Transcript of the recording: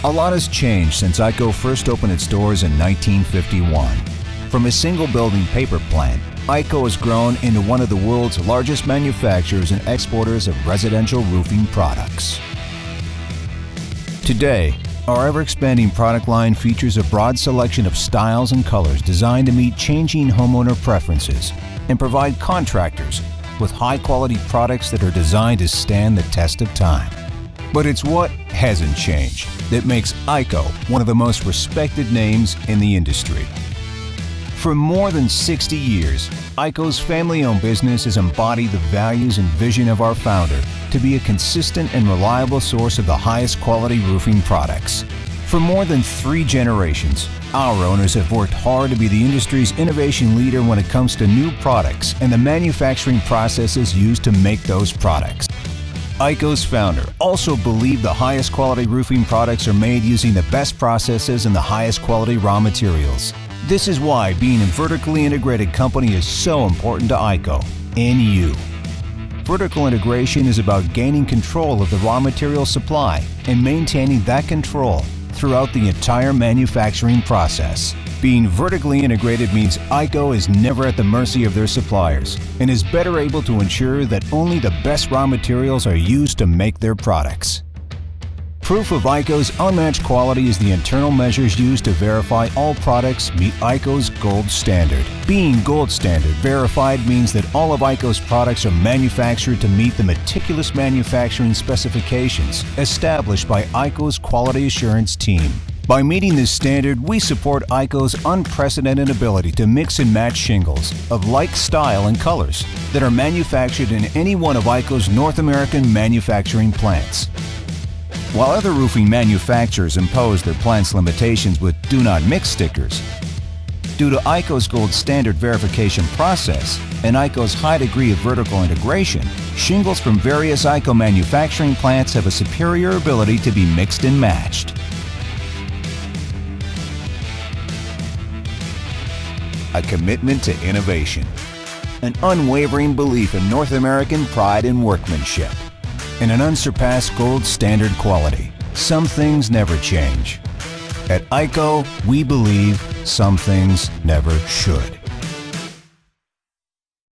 A lot has changed since ICO first opened its doors in 1951. From a single building paper plant, ICO has grown into one of the world's largest manufacturers and exporters of residential roofing products. Today, our ever-expanding product line features a broad selection of styles and colors designed to meet changing homeowner preferences and provide contractors with high-quality products that are designed to stand the test of time. But it's what hasn't changed that makes ICO one of the most respected names in the industry. For more than 60 years, ICO's family-owned business has embodied the values and vision of our founder to be a consistent and reliable source of the highest quality roofing products. For more than 3 generations, our owners have worked hard to be the industry's innovation leader when it comes to new products and the manufacturing processes used to make those products. ICO's founder also believed the highest quality roofing products are made using the best processes and the highest quality raw materials. This is why being a vertically integrated company is so important to ICO and you. Vertical integration is about gaining control of the raw material supply and maintaining that control throughout the entire manufacturing process. Being vertically integrated means ICO is never at the mercy of their suppliers and is better able to ensure that only the best raw materials are used to make their products. Proof of ICO's unmatched quality is the internal measures used to verify all products meet ICO's gold standard. Being gold standard verified means that all of ICO's products are manufactured to meet the meticulous manufacturing specifications established by ICO's quality assurance team. By meeting this standard, we support ICO's unprecedented ability to mix and match shingles of like style and colors that are manufactured in any one of ICO's North American manufacturing plants. While other roofing manufacturers impose their plant's limitations with do not mix stickers, due to ICO's gold standard verification process and ICO's high degree of vertical integration, shingles from various ICO manufacturing plants have a superior ability to be mixed and matched. A commitment to innovation, an unwavering belief in North American pride and workmanship, and an unsurpassed gold standard quality. Some things never change. At ICO, we believe some things never should.